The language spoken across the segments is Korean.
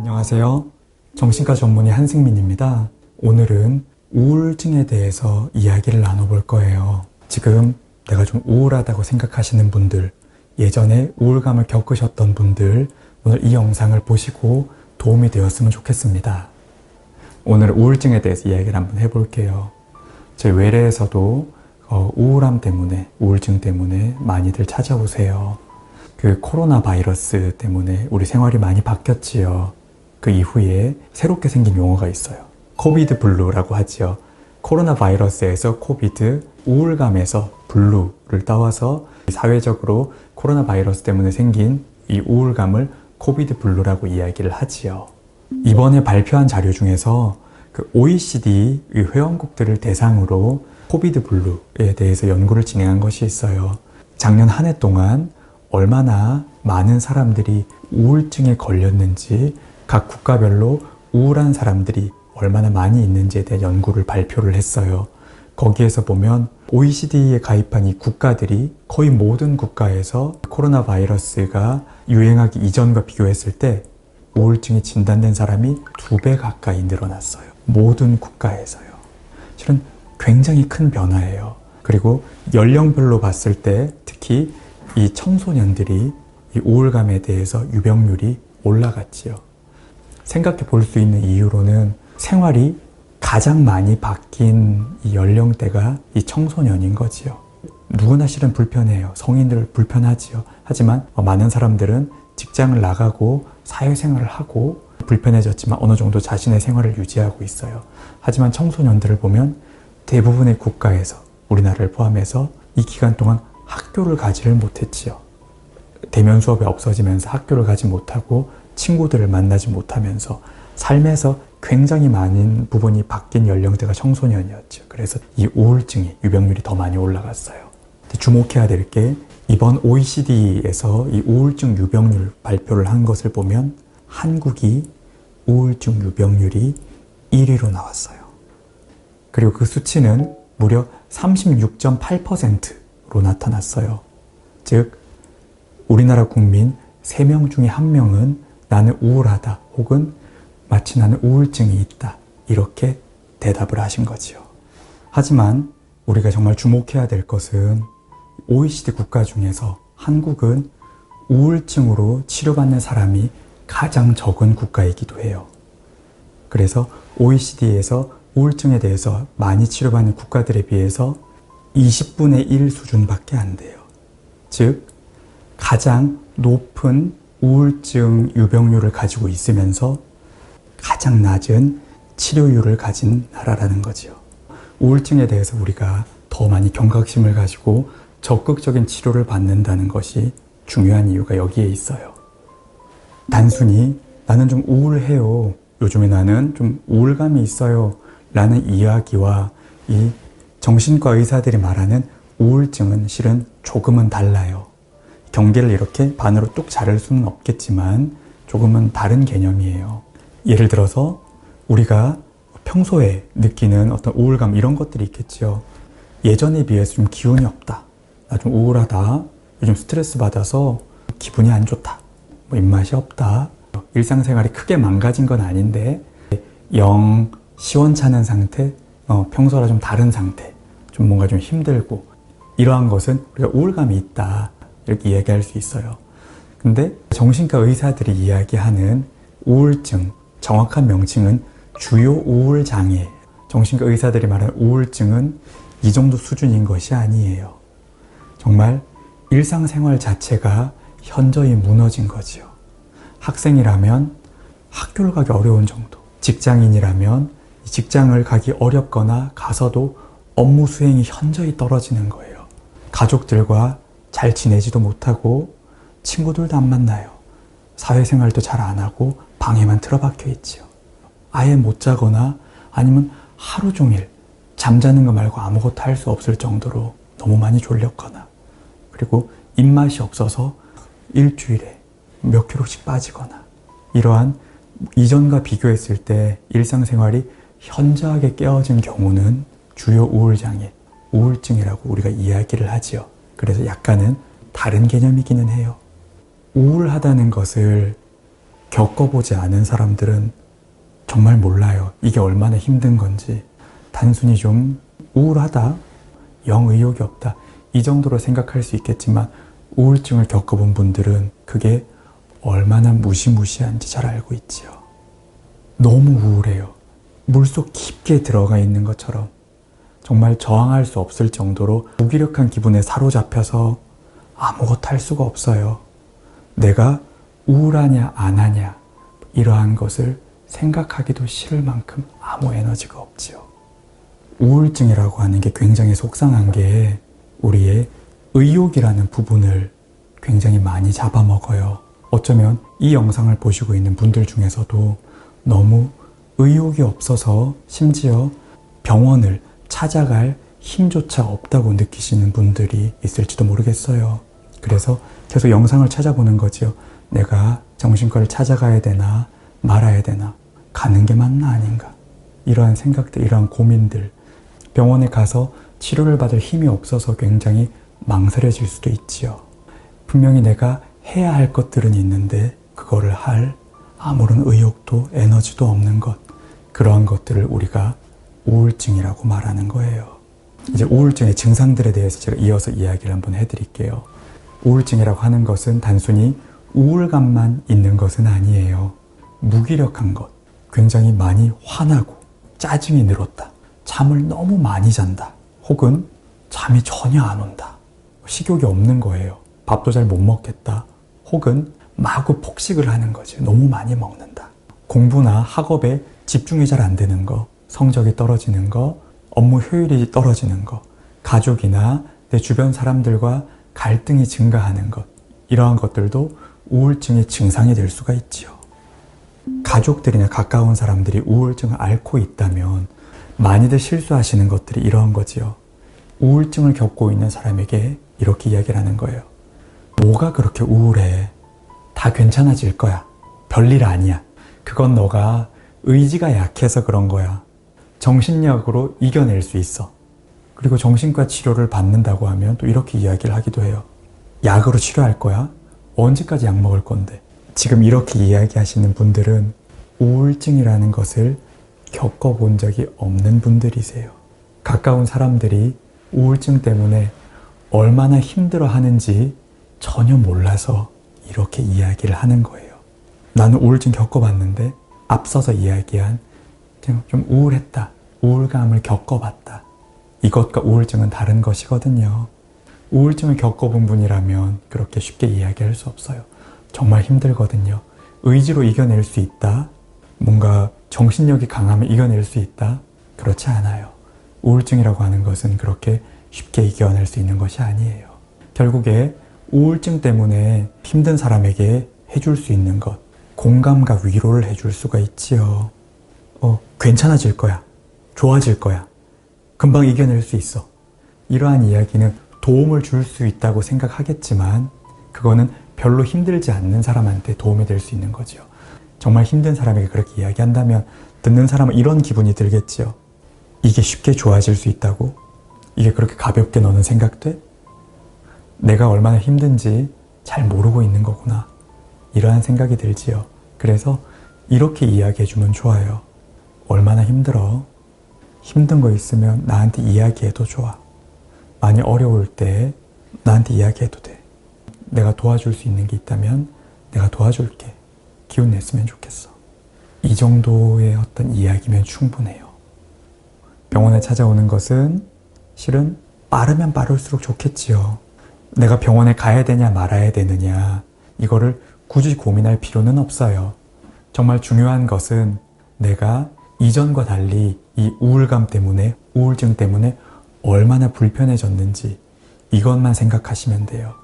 안녕하세요. 정신과 전문의 한승민입니다. 오늘은 우울증에 대해서 이야기를 나눠볼 거예요. 지금 내가 좀 우울하다고 생각하시는 분들, 예전에 우울감을 겪으셨던 분들, 오늘 이 영상을 보시고 도움이 되었으면 좋겠습니다. 오늘 우울증에 대해서 이야기를 한번 해볼게요. 저희 외래에서도 우울함 때문에, 우울증 때문에 많이들 찾아오세요. 그 코로나 바이러스 때문에 우리 생활이 많이 바뀌었지요. 그 이후에 새롭게 생긴 용어가 있어요. 코비드 블루라고 하지요. 코로나 바이러스에서 코비드, 우울감에서 블루를 따와서 사회적으로 코로나 바이러스 때문에 생긴 이 우울감을 코비드 블루라고 이야기를 하지요. 이번에 발표한 자료 중에서 그 OECD 회원국들을 대상으로 코비드 블루에 대해서 연구를 진행한 것이 있어요. 작년 한 해 동안 얼마나 많은 사람들이 우울증에 걸렸는지, 각 국가별로 우울한 사람들이 얼마나 많이 있는지에 대한 연구를 발표를 했어요. 거기에서 보면 OECD에 가입한 이 국가들이 거의 모든 국가에서 코로나 바이러스가 유행하기 이전과 비교했을 때 우울증이 진단된 사람이 2배 가까이 늘어났어요. 모든 국가에서요. 실은 굉장히 큰 변화예요. 그리고 연령별로 봤을 때 특히 이 청소년들이 이 우울감에 대해서 유병률이 올라갔지요. 생각해 볼 수 있는 이유로는 생활이 가장 많이 바뀐 이 연령대가 이 청소년인 거지요. 누구나 실은 불편해요. 성인들 불편하지요. 하지만 많은 사람들은 직장을 나가고 사회생활을 하고 불편해졌지만 어느 정도 자신의 생활을 유지하고 있어요. 하지만 청소년들을 보면 대부분의 국가에서, 우리나라를 포함해서 이 기간 동안 학교를 가지를 못했지요. 대면 수업이 없어지면서 학교를 가지 못하고 친구들을 만나지 못하면서 삶에서 굉장히 많은 부분이 바뀐 연령대가 청소년이었죠. 그래서 이 우울증이 유병률이 더 많이 올라갔어요. 주목해야 될 게 이번 OECD에서 이 우울증 유병률 발표를 한 것을 보면 한국이 우울증 유병률이 1위로 나왔어요. 그리고 그 수치는 무려 36.8%로 나타났어요. 즉 우리나라 국민 3명 중에 1명은 나는 우울하다 혹은 마치 나는 우울증이 있다 이렇게 대답을 하신 거지요. 하지만 우리가 정말 주목해야 될 것은 OECD 국가 중에서 한국은 우울증으로 치료받는 사람이 가장 적은 국가이기도 해요. 그래서 OECD에서 우울증에 대해서 많이 치료받는 국가들에 비해서 20분의 1 수준밖에 안 돼요. 즉 가장 높은 우울증 유병률을 가지고 있으면서 가장 낮은 치료율을 가진 나라라는 거죠. 우울증에 대해서 우리가 더 많이 경각심을 가지고 적극적인 치료를 받는다는 것이 중요한 이유가 여기에 있어요. 단순히 나는 좀 우울해요, 요즘에 나는 좀 우울감이 있어요 라는 이야기와 이 정신과 의사들이 말하는 우울증은 실은 조금은 달라요. 경계를 이렇게 반으로 뚝 자를 수는 없겠지만 조금은 다른 개념이에요. 예를 들어서 우리가 평소에 느끼는 어떤 우울감 이런 것들이 있겠죠. 예전에 비해서 좀 기운이 없다, 나 좀 우울하다, 요즘 스트레스 받아서 기분이 안 좋다, 입맛이 없다, 일상생활이 크게 망가진 건 아닌데 영 시원찮은 상태, 평소와 좀 다른 상태, 좀 뭔가 좀 힘들고, 이러한 것은 우리가 우울감이 있다 이렇게 이야기할 수 있어요. 근데 정신과 의사들이 이야기하는 우울증, 정확한 명칭은 주요 우울장애. 정신과 의사들이 말하는 우울증은 이 정도 수준인 것이 아니에요. 정말 일상생활 자체가 현저히 무너진 거지요. 학생이라면 학교를 가기 어려운 정도, 직장인이라면 직장을 가기 어렵거나 가서도 업무 수행이 현저히 떨어지는 거예요. 가족들과 잘 지내지도 못하고 친구들도 안 만나요. 사회생활도 잘 안 하고 방에만 틀어박혀 있지요. 아예 못 자거나 아니면 하루 종일 잠자는 거 말고 아무것도 할 수 없을 정도로 너무 많이 졸렸거나, 그리고 입맛이 없어서 일주일에 몇 킬로씩 빠지거나, 이러한 이전과 비교했을 때 일상생활이 현저하게 깨어진 경우는 주요 우울장애, 우울증이라고 우리가 이야기를 하지요. 그래서 약간은 다른 개념이기는 해요. 우울하다는 것을 겪어보지 않은 사람들은 정말 몰라요. 이게 얼마나 힘든 건지. 단순히 좀 우울하다, 영 의욕이 없다, 이 정도로 생각할 수 있겠지만 우울증을 겪어본 분들은 그게 얼마나 무시무시한지 잘 알고 있지요. 너무 우울해요. 물속 깊게 들어가 있는 것처럼 정말 저항할 수 없을 정도로 무기력한 기분에 사로잡혀서 아무것도 할 수가 없어요. 내가 우울하냐 안 하냐 이러한 것을 생각하기도 싫을 만큼 아무 에너지가 없지요. 우울증이라고 하는 게 굉장히 속상한 게 우리의 의욕이라는 부분을 굉장히 많이 잡아먹어요. 어쩌면 이 영상을 보시고 있는 분들 중에서도 너무 의욕이 없어서 심지어 병원을 찾아갈 힘조차 없다고 느끼시는 분들이 있을지도 모르겠어요. 그래서 계속 영상을 찾아보는 거죠. 내가 정신과를 찾아가야 되나 말아야 되나, 가는 게 맞나 아닌가, 이러한 생각들, 이러한 고민들, 병원에 가서 치료를 받을 힘이 없어서 굉장히 망설여질 수도 있지요. 분명히 내가 해야 할 것들은 있는데 그거를 할 아무런 의욕도 에너지도 없는 것, 그러한 것들을 우리가 우울증이라고 말하는 거예요. 이제 우울증의 증상들에 대해서 제가 이어서 이야기를 한번 해드릴게요. 우울증이라고 하는 것은 단순히 우울감만 있는 것은 아니에요. 무기력한 것, 굉장히 많이 화나고 짜증이 늘었다, 잠을 너무 많이 잔다, 혹은 잠이 전혀 안 온다, 식욕이 없는 거예요. 밥도 잘 못 먹겠다, 혹은 마구 폭식을 하는 거지, 너무 많이 먹는다. 공부나 학업에 집중이 잘 안 되는 거, 성적이 떨어지는 거, 업무 효율이 떨어지는 거, 가족이나 내 주변 사람들과 갈등이 증가하는 것, 이러한 것들도 우울증의 증상이 될 수가 있지요. 가족들이나 가까운 사람들이 우울증을 앓고 있다면 많이들 실수하시는 것들이 이러한 거지요. 우울증을 겪고 있는 사람에게 이렇게 이야기를 하는 거예요. 뭐가 그렇게 우울해? 다 괜찮아질 거야. 별일 아니야. 그건 너가 의지가 약해서 그런 거야. 정신력으로 이겨낼 수 있어. 그리고 정신과 치료를 받는다고 하면 또 이렇게 이야기를 하기도 해요. 약으로 치료할 거야? 언제까지 약 먹을 건데? 지금 이렇게 이야기하시는 분들은 우울증이라는 것을 겪어본 적이 없는 분들이세요. 가까운 사람들이 우울증 때문에 얼마나 힘들어 하는지 전혀 몰라서 이렇게 이야기를 하는 거예요. 나는 우울증 겪어봤는데 앞서서 이야기한 그냥 좀 우울했다, 우울감을 겪어봤다, 이것과 우울증은 다른 것이거든요. 우울증을 겪어본 분이라면 그렇게 쉽게 이야기할 수 없어요. 정말 힘들거든요. 의지로 이겨낼 수 있다, 뭔가 정신력이 강하면 이겨낼 수 있다, 그렇지 않아요. 우울증이라고 하는 것은 그렇게 쉽게 이겨낼 수 있는 것이 아니에요. 결국에 우울증 때문에 힘든 사람에게 해줄 수 있는 것, 공감과 위로를 해줄 수가 있지요. 괜찮아질 거야, 좋아질 거야, 금방 이겨낼 수 있어, 이러한 이야기는 도움을 줄 수 있다고 생각하겠지만 그거는 별로 힘들지 않는 사람한테 도움이 될 수 있는 거죠. 정말 힘든 사람에게 그렇게 이야기한다면 듣는 사람은 이런 기분이 들겠지요. 이게 쉽게 좋아질 수 있다고? 이게 그렇게 가볍게 너는 생각돼? 내가 얼마나 힘든지 잘 모르고 있는 거구나, 이러한 생각이 들지요. 그래서 이렇게 이야기해주면 좋아요. 얼마나 힘들어? 힘든 거 있으면 나한테 이야기해도 좋아. 많이 어려울 때 나한테 이야기해도 돼. 내가 도와줄 수 있는 게 있다면 내가 도와줄게. 기운 냈으면 좋겠어. 이 정도의 어떤 이야기면 충분해요. 병원에 찾아오는 것은 실은 빠르면 빠를수록 좋겠지요. 내가 병원에 가야 되냐 말아야 되느냐, 이거를 굳이 고민할 필요는 없어요. 정말 중요한 것은 내가 이전과 달리 이 우울감 때문에, 우울증 때문에 얼마나 불편해졌는지, 이것만 생각하시면 돼요.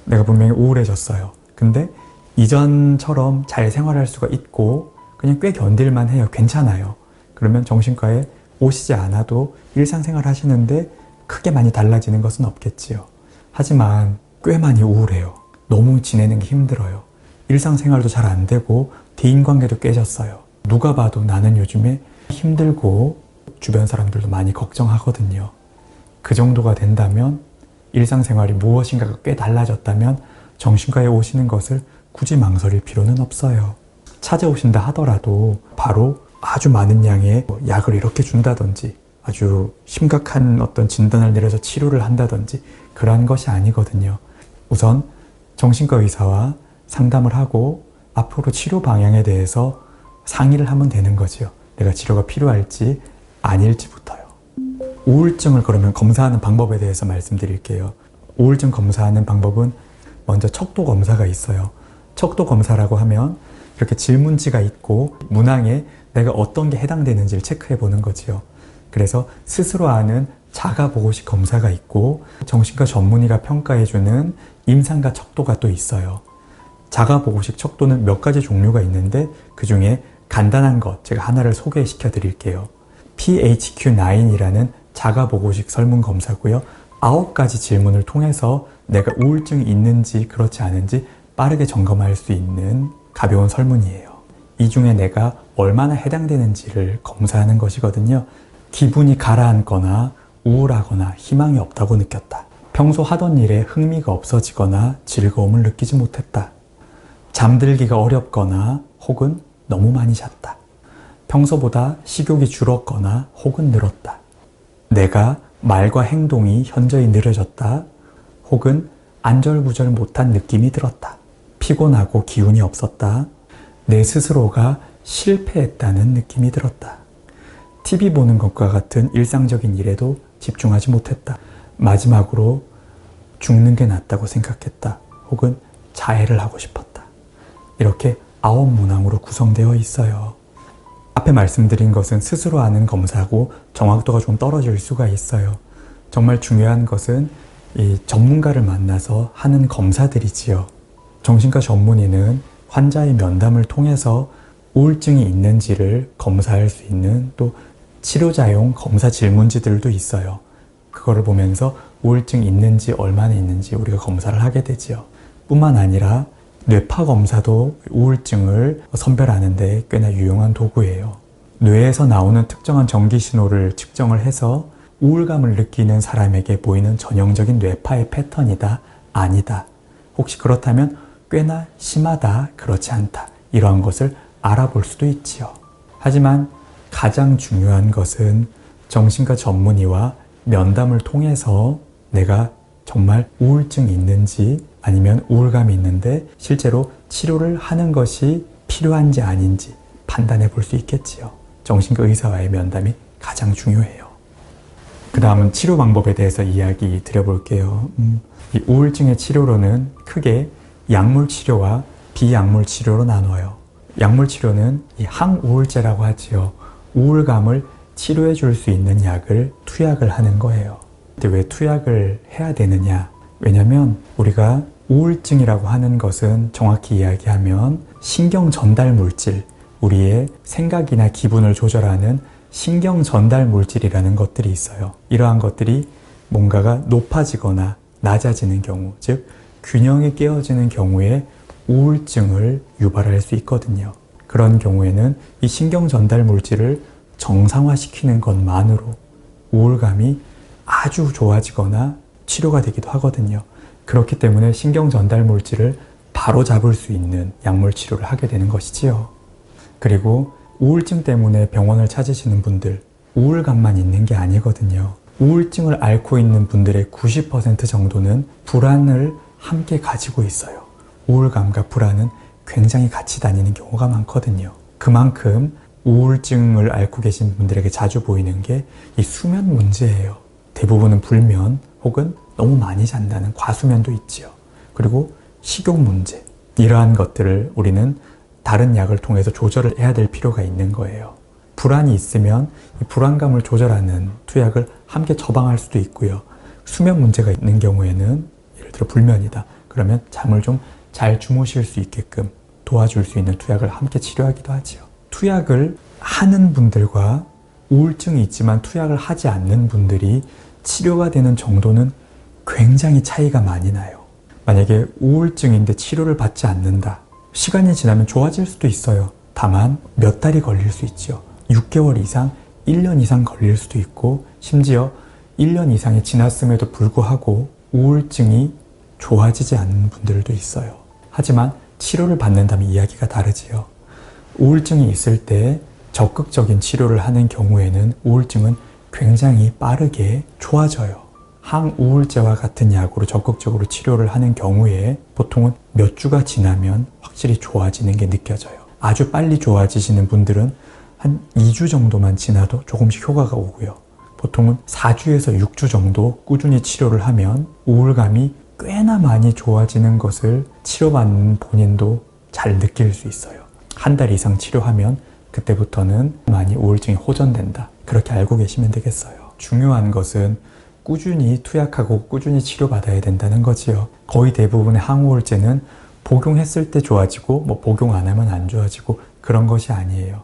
내가 분명히 우울해졌어요. 근데 이전처럼 잘 생활할 수가 있고 그냥 꽤 견딜만 해요. 괜찮아요. 그러면 정신과에 오시지 않아도 일상생활 하시는데 크게 많이 달라지는 것은 없겠지요. 하지만 꽤 많이 우울해요. 너무 지내는 게 힘들어요. 일상생활도 잘 안 되고 대인관계도 깨졌어요. 누가 봐도 나는 요즘에 힘들고 주변 사람들도 많이 걱정하거든요. 그 정도가 된다면, 일상생활이 무엇인가가 꽤 달라졌다면 정신과에 오시는 것을 굳이 망설일 필요는 없어요. 찾아오신다 하더라도 바로 아주 많은 양의 약을 이렇게 준다든지 아주 심각한 어떤 진단을 내려서 치료를 한다든지 그러한 것이 아니거든요. 우선 정신과 의사와 상담을 하고 앞으로 치료 방향에 대해서 상의를 하면 되는 거지요. 내가 치료가 필요할지 아닐지부터요. 우울증을 그러면 검사하는 방법에 대해서 말씀드릴게요. 우울증 검사하는 방법은 먼저 척도 검사가 있어요. 척도 검사라고 하면 이렇게 질문지가 있고 문항에 내가 어떤 게 해당되는지를 체크해 보는 거지요. 그래서 스스로 아는 자가보고식 검사가 있고 정신과 전문의가 평가해주는 임상과 척도가 또 있어요. 자가보고식 척도는 몇 가지 종류가 있는데 그 중에 간단한 것 제가 하나를 소개시켜 드릴게요. PHQ-9이라는 자가보고식 설문검사고요. 9가지 질문을 통해서 내가 우울증이 있는지 그렇지 않은지 빠르게 점검할 수 있는 가벼운 설문이에요. 이 중에 내가 얼마나 해당되는지를 검사하는 것이거든요. 기분이 가라앉거나 우울하거나 희망이 없다고 느꼈다. 평소 하던 일에 흥미가 없어지거나 즐거움을 느끼지 못했다. 잠들기가 어렵거나 혹은 너무 많이 잤다. 평소보다 식욕이 줄었거나 혹은 늘었다. 내가 말과 행동이 현저히 느려졌다. 혹은 안절부절 못한 느낌이 들었다. 피곤하고 기운이 없었다. 내 스스로가 실패했다는 느낌이 들었다. TV 보는 것과 같은 일상적인 일에도 집중하지 못했다. 마지막으로 죽는 게 낫다고 생각했다. 혹은 자해를 하고 싶었다. 이렇게 9문항으로 구성되어 있어요. 앞에 말씀드린 것은 스스로 하는 검사고 정확도가 좀 떨어질 수가 있어요. 정말 중요한 것은 이 전문가를 만나서 하는 검사들이지요. 정신과 전문의는 환자의 면담을 통해서 우울증이 있는지를 검사할 수 있는 또 치료자용 검사 질문지들도 있어요. 그거를 보면서 우울증이 있는지 얼마나 있는지 우리가 검사를 하게 되지요. 뿐만 아니라 뇌파 검사도 우울증을 선별하는 데 꽤나 유용한 도구예요. 뇌에서 나오는 특정한 전기 신호를 측정을 해서 우울감을 느끼는 사람에게 보이는 전형적인 뇌파의 패턴이다, 아니다. 혹시 그렇다면 꽤나 심하다, 그렇지 않다. 이러한 것을 알아볼 수도 있지요. 하지만 가장 중요한 것은 정신과 전문의와 면담을 통해서 내가 정말 우울증이 있는지 아니면 우울감이 있는데 실제로 치료를 하는 것이 필요한지 아닌지 판단해 볼 수 있겠지요. 정신과 의사와의 면담이 가장 중요해요. 그 다음은 치료 방법에 대해서 이야기 드려볼게요. 이 우울증의 치료로는 크게 약물 치료와 비약물 치료로 나눠요. 약물 치료는 이 항우울제라고 하지요. 우울감을 치료해 줄 수 있는 약을 투약을 하는 거예요. 근데 왜 투약을 해야 되느냐? 왜냐면 우리가 우울증이라고 하는 것은 정확히 이야기하면 신경 전달 물질, 우리의 생각이나 기분을 조절하는 신경 전달 물질이라는 것들이 있어요. 이러한 것들이 뭔가가 높아지거나 낮아지는 경우, 즉 균형이 깨어지는 경우에 우울증을 유발할 수 있거든요. 그런 경우에는 이 신경 전달 물질을 정상화시키는 것만으로 우울감이 아주 좋아지거나 치료가 되기도 하거든요. 그렇기 때문에 신경 전달 물질을 바로 잡을 수 있는 약물 치료를 하게 되는 것이지요. 그리고 우울증 때문에 병원을 찾으시는 분들, 우울감만 있는 게 아니거든요. 우울증을 앓고 있는 분들의 90% 정도는 불안을 함께 가지고 있어요. 우울감과 불안은 굉장히 같이 다니는 경우가 많거든요. 그만큼 우울증을 앓고 계신 분들에게 자주 보이는 게 이 수면 문제예요. 대부분은 불면 혹은 너무 많이 잔다는 과수면도 있지요. 그리고 식욕 문제. 이러한 것들을 우리는 다른 약을 통해서 조절을 해야 될 필요가 있는 거예요. 불안이 있으면 이 불안감을 조절하는 투약을 함께 처방할 수도 있고요. 수면 문제가 있는 경우에는 예를 들어 불면이다. 그러면 잠을 좀 잘 주무실 수 있게끔 도와줄 수 있는 투약을 함께 치료하기도 하지요. 투약을 하는 분들과 우울증이 있지만 투약을 하지 않는 분들이 치료가 되는 정도는 굉장히 차이가 많이 나요. 만약에 우울증인데 치료를 받지 않는다. 시간이 지나면 좋아질 수도 있어요. 다만 몇 달이 걸릴 수 있죠. 6개월 이상, 1년 이상 걸릴 수도 있고 심지어 1년 이상이 지났음에도 불구하고 우울증이 좋아지지 않는 분들도 있어요. 하지만 치료를 받는다면 이야기가 다르지요. 우울증이 있을 때 적극적인 치료를 하는 경우에는 우울증은 굉장히 빠르게 좋아져요. 항우울제와 같은 약으로 적극적으로 치료를 하는 경우에 보통은 몇 주가 지나면 확실히 좋아지는 게 느껴져요. 아주 빨리 좋아지시는 분들은 한 2주 정도만 지나도 조금씩 효과가 오고요. 보통은 4주에서 6주 정도 꾸준히 치료를 하면 우울감이 꽤나 많이 좋아지는 것을 치료받는 본인도 잘 느낄 수 있어요. 한 달 이상 치료하면 그때부터는 많이 우울증이 호전된다. 그렇게 알고 계시면 되겠어요. 중요한 것은 꾸준히 투약하고 꾸준히 치료받아야 된다는 거지요. 거의 대부분의 항우울제는 복용했을 때 좋아지고 복용 안 하면 안 좋아지고 그런 것이 아니에요.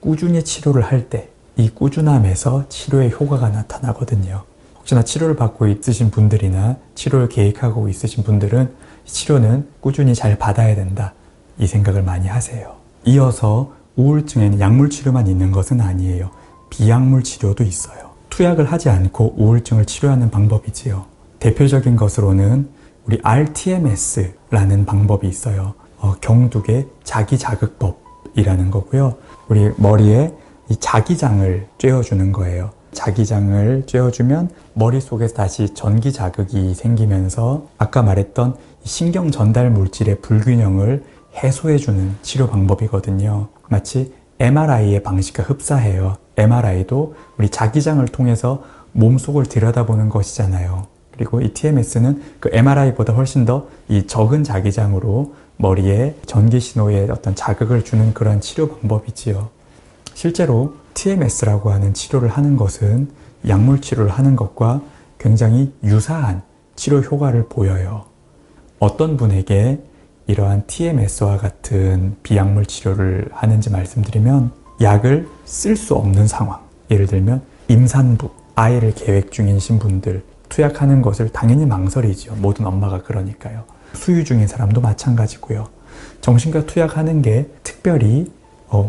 꾸준히 치료를 할 때 이 꾸준함에서 치료의 효과가 나타나거든요. 혹시나 치료를 받고 있으신 분들이나 치료를 계획하고 있으신 분들은 치료는 꾸준히 잘 받아야 된다. 이 생각을 많이 하세요. 이어서 우울증에는 약물 치료만 있는 것은 아니에요. 비약물 치료도 있어요. 투약을 하지 않고 우울증을 치료하는 방법이지요. 대표적인 것으로는 우리 rTMS라는 방법이 있어요. 경두계 자기자극법이라는 거고요. 우리 머리에 이 자기장을 쬐어주는 거예요. 자기장을 쬐어주면 머릿속에서 다시 전기 자극이 생기면서 아까 말했던 신경 전달 물질의 불균형을 해소해주는 치료 방법이거든요. 마치 MRI의 방식과 흡사해요. MRI도 우리 자기장을 통해서 몸속을 들여다보는 것이잖아요. 그리고 이 TMS는 그 MRI보다 훨씬 더 이 적은 자기장으로 머리에 전기 신호에 어떤 자극을 주는 그런 치료 방법이지요. 실제로 TMS라고 하는 치료를 하는 것은 약물 치료를 하는 것과 굉장히 유사한 치료 효과를 보여요. 어떤 분에게 이러한 TMS와 같은 비약물 치료를 하는지 말씀드리면 약을 쓸 수 없는 상황, 예를 들면 임산부, 아이를 계획 중이신 분들, 투약하는 것을 당연히 망설이죠. 모든 엄마가 그러니까요. 수유 중인 사람도 마찬가지고요. 정신과 투약하는 게 특별히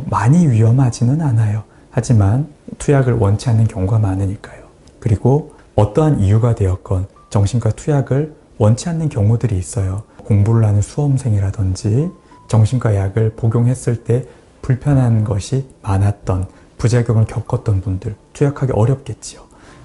많이 위험하지는 않아요. 하지만 투약을 원치 않는 경우가 많으니까요. 그리고 어떠한 이유가 되었건 정신과 투약을 원치 않는 경우들이 있어요. 공부를 하는 수험생이라든지 정신과 약을 복용했을 때 불편한 것이 많았던, 부작용을 겪었던 분들, 투약하기 어렵겠지요.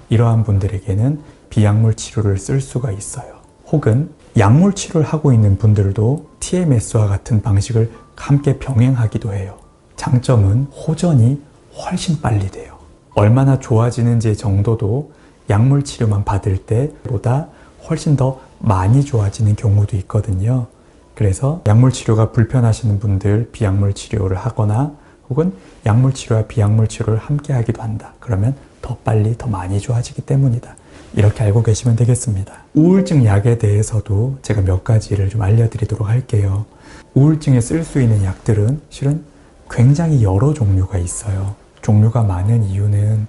이러한 분들에게는 비약물 치료를 쓸 수가 있어요. 혹은 약물 치료를 하고 있는 분들도 TMS와 같은 방식을 함께 병행하기도 해요. 장점은 호전이 훨씬 빨리 돼요. 얼마나 좋아지는지의 정도도 약물 치료만 받을 때보다 훨씬 더 많이 좋아지는 경우도 있거든요. 그래서 약물 치료가 불편하시는 분들 비약물 치료를 하거나 혹은 약물 치료와 비약물 치료를 함께 하기도 한다. 그러면 더 빨리 더 많이 좋아지기 때문이다. 이렇게 알고 계시면 되겠습니다. 우울증 약에 대해서도 제가 몇 가지를 좀 알려드리도록 할게요. 우울증에 쓸 수 있는 약들은 실은 굉장히 여러 종류가 있어요. 종류가 많은 이유는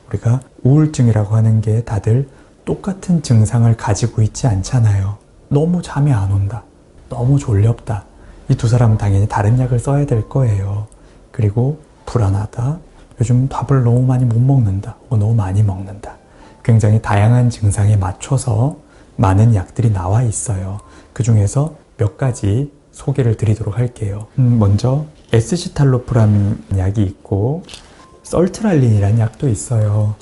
우리가 우울증이라고 하는 게 다들 똑같은 증상을 가지고 있지 않잖아요. 너무 잠이 안 온다. 너무 졸렵다. 이 두 사람은 당연히 다른 약을 써야 될 거예요. 그리고 불안하다. 요즘 밥을 너무 많이 못 먹는다. 혹은 너무 많이 먹는다. 굉장히 다양한 증상에 맞춰서 많은 약들이 나와 있어요. 그 중에서 몇 가지 소개를 드리도록 할게요. 먼저 에스시탈로프라는 약이 있고 설트랄린이라는 약도 있어요.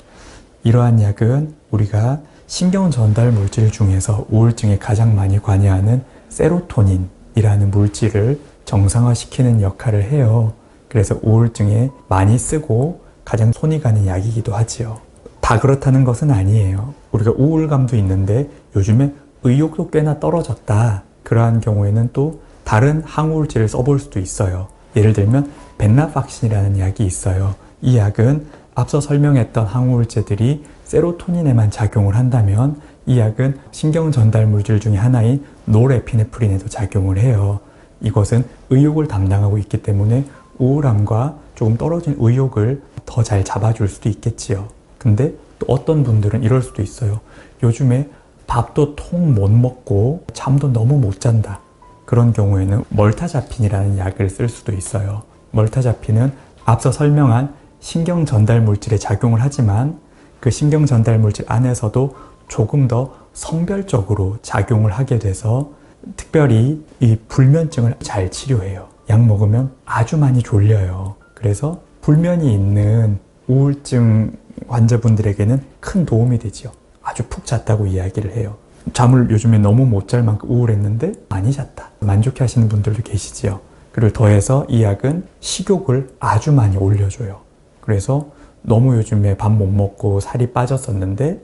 이러한 약은 우리가 신경 전달 물질 중에서 우울증에 가장 많이 관여하는 세로토닌이라는 물질을 정상화시키는 역할을 해요. 그래서 우울증에 많이 쓰고 가장 손이 가는 약이기도 하지요. 다 그렇다는 것은 아니에요. 우리가 우울감도 있는데 요즘에 의욕도 꽤나 떨어졌다. 그러한 경우에는 또 다른 항우울제를 써볼 수도 있어요. 예를 들면 벤라팍신이라는 약이 있어요. 이 약은 앞서 설명했던 항우울제들이 세로토닌에만 작용을 한다면 이 약은 신경 전달 물질 중에 하나인 노르에피네프린에도 작용을 해요. 이것은 의욕을 담당하고 있기 때문에 우울함과 조금 떨어진 의욕을 더 잘 잡아줄 수도 있겠지요. 근데 또 어떤 분들은 이럴 수도 있어요. 요즘에 밥도 통 못 먹고 잠도 너무 못 잔다. 그런 경우에는 멀타자핀이라는 약을 쓸 수도 있어요. 멀타자핀은 앞서 설명한 신경 전달 물질에 작용을 하지만 그 신경 전달 물질 안에서도 조금 더 성별적으로 작용을 하게 돼서 특별히 이 불면증을 잘 치료해요. 약 먹으면 아주 많이 졸려요. 그래서 불면이 있는 우울증 환자분들에게는 큰 도움이 되지요. 아주 푹 잤다고 이야기를 해요. 잠을 요즘에 너무 못 잘 만큼 우울했는데 많이 잤다. 만족해 하시는 분들도 계시지요. 그리고 더해서 이 약은 식욕을 아주 많이 올려줘요. 그래서 너무 요즘에 밥 못 먹고 살이 빠졌었는데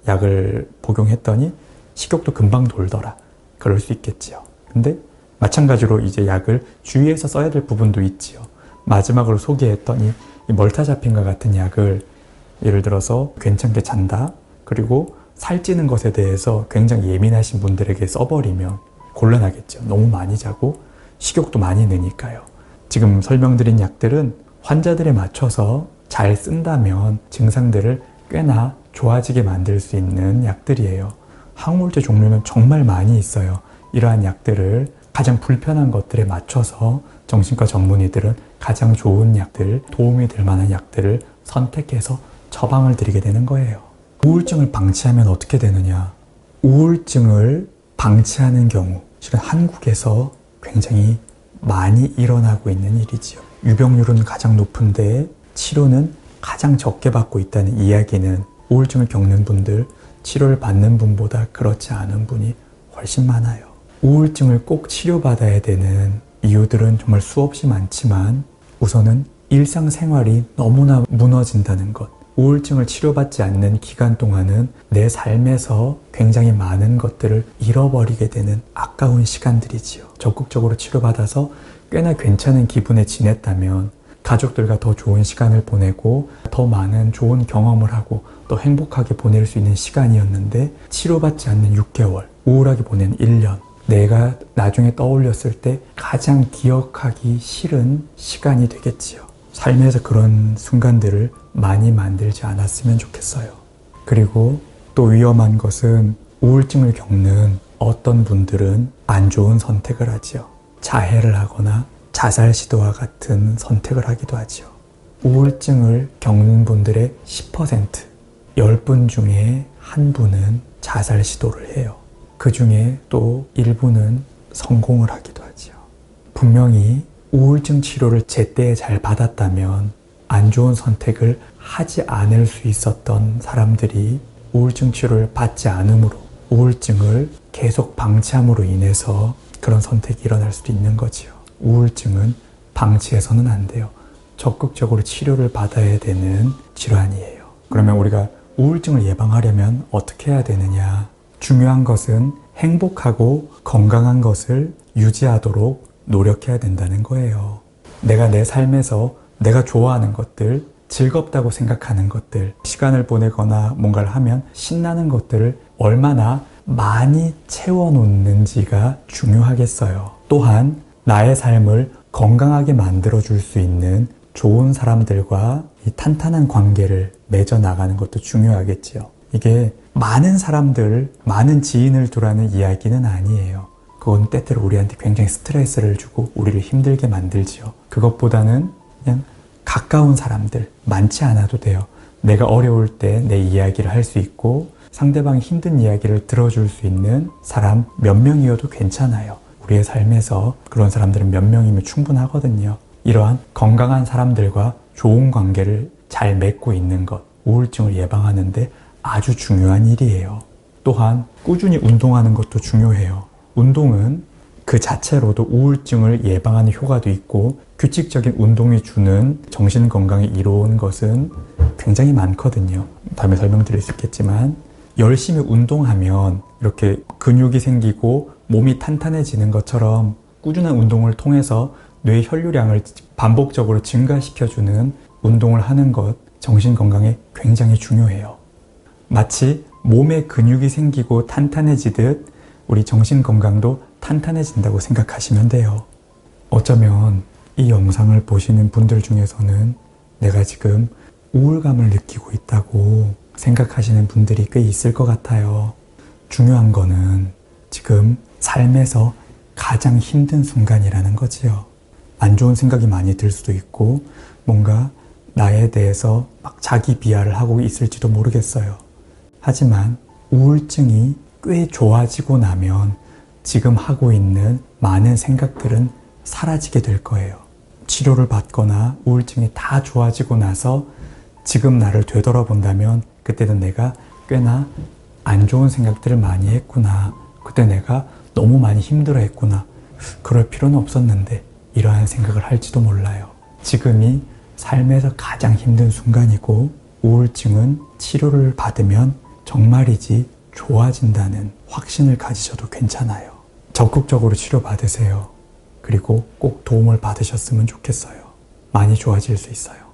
약을 복용했더니 식욕도 금방 돌더라. 그럴 수 있겠지요. 근데 마찬가지로 이제 약을 주의해서 써야 될 부분도 있지요. 마지막으로 소개했던 이 멀타자핀과 같은 약을 예를 들어서 괜찮게 잔다. 그리고 살찌는 것에 대해서 굉장히 예민하신 분들에게 써버리면 곤란하겠죠. 너무 많이 자고 식욕도 많이 느니까요. 지금 설명드린 약들은 환자들에 맞춰서 잘 쓴다면 증상들을 꽤나 좋아지게 만들 수 있는 약들이에요. 항우울제 종류는 정말 많이 있어요. 이러한 약들을 가장 불편한 것들에 맞춰서 정신과 전문의들은 가장 좋은 약들, 도움이 될 만한 약들을 선택해서 처방을 드리게 되는 거예요. 우울증을 방치하면 어떻게 되느냐? 우울증을 방치하는 경우, 실은 한국에서 굉장히 많이 일어나고 있는 일이지요. 유병률은 가장 높은데 치료는 가장 적게 받고 있다는 이야기는 우울증을 겪는 분들, 치료를 받는 분보다 그렇지 않은 분이 훨씬 많아요. 우울증을 꼭 치료받아야 되는 이유들은 정말 수없이 많지만 우선은 일상생활이 너무나 무너진다는 것. 우울증을 치료받지 않는 기간 동안은 내 삶에서 굉장히 많은 것들을 잃어버리게 되는 아까운 시간들이지요. 적극적으로 치료받아서 꽤나 괜찮은 기분에 지냈다면 가족들과 더 좋은 시간을 보내고 더 많은 좋은 경험을 하고 또 행복하게 보낼 수 있는 시간이었는데 치료받지 않는 6개월, 우울하게 보낸 1년, 내가 나중에 떠올렸을 때 가장 기억하기 싫은 시간이 되겠지요. 삶에서 그런 순간들을 많이 만들지 않았으면 좋겠어요. 그리고 또 위험한 것은 우울증을 겪는 어떤 분들은 안 좋은 선택을 하지요. 자해를 하거나 자살 시도와 같은 선택을 하기도 하지요. 우울증을 겪는 분들의 10%, 10분 중에 한 분은 자살 시도를 해요. 그 중에 또 일부는 성공을 하기도 하지요. 분명히 우울증 치료를 제때 잘 받았다면 안 좋은 선택을 하지 않을 수 있었던 사람들이 우울증 치료를 받지 않으므로 우울증을 계속 방치함으로 인해서 그런 선택이 일어날 수도 있는 거지요. 우울증은 방치해서는 안 돼요. 적극적으로 치료를 받아야 되는 질환이에요. 그러면 우리가 우울증을 예방하려면 어떻게 해야 되느냐? 중요한 것은 행복하고 건강한 것을 유지하도록 노력해야 된다는 거예요. 내가 내 삶에서 내가 좋아하는 것들, 즐겁다고 생각하는 것들, 시간을 보내거나 뭔가를 하면 신나는 것들을 얼마나 많이 채워놓는지가 중요하겠어요. 또한 나의 삶을 건강하게 만들어줄 수 있는 좋은 사람들과 이 탄탄한 관계를 맺어 나가는 것도 중요하겠지요. 이게 많은 사람들, 많은 지인을 두라는 이야기는 아니에요. 그건 때때로 우리한테 굉장히 스트레스를 주고 우리를 힘들게 만들지요. 그것보다는 그냥 가까운 사람들, 많지 않아도 돼요. 내가 어려울 때 내 이야기를 할 수 있고 상대방이 힘든 이야기를 들어줄 수 있는 사람 몇 명이어도 괜찮아요. 우리의 삶에서 그런 사람들은 몇 명이면 충분하거든요. 이러한 건강한 사람들과 좋은 관계를 잘 맺고 있는 것, 우울증을 예방하는데 아주 중요한 일이에요. 또한 꾸준히 운동하는 것도 중요해요. 운동은 그 자체로도 우울증을 예방하는 효과도 있고 규칙적인 운동이 주는 정신건강에 이로운 것은 굉장히 많거든요. 다음에 설명드릴 수 있겠지만 열심히 운동하면 이렇게 근육이 생기고 몸이 탄탄해지는 것처럼 꾸준한 운동을 통해서 뇌 혈류량을 반복적으로 증가시켜주는 운동을 하는 것 정신건강에 굉장히 중요해요. 마치 몸에 근육이 생기고 탄탄해지듯 우리 정신건강도 탄탄해진다고 생각하시면 돼요. 어쩌면 이 영상을 보시는 분들 중에서는 내가 지금 우울감을 느끼고 있다고 생각하시는 분들이 꽤 있을 것 같아요. 중요한 거는 지금 삶에서 가장 힘든 순간이라는 거지요. 안 좋은 생각이 많이 들 수도 있고 뭔가 나에 대해서 막 자기 비하를 하고 있을지도 모르겠어요. 하지만 우울증이 꽤 좋아지고 나면 지금 하고 있는 많은 생각들은 사라지게 될 거예요. 치료를 받거나 우울증이 다 좋아지고 나서 지금 나를 되돌아본다면 그때는 내가 꽤나 안 좋은 생각들을 많이 했구나. 그때 내가 너무 많이 힘들어 했구나. 그럴 필요는 없었는데 이러한 생각을 할지도 몰라요. 지금이 삶에서 가장 힘든 순간이고 우울증은 치료를 받으면 정말이지 좋아진다는 확신을 가지셔도 괜찮아요. 적극적으로 치료받으세요. 그리고 꼭 도움을 받으셨으면 좋겠어요. 많이 좋아질 수 있어요.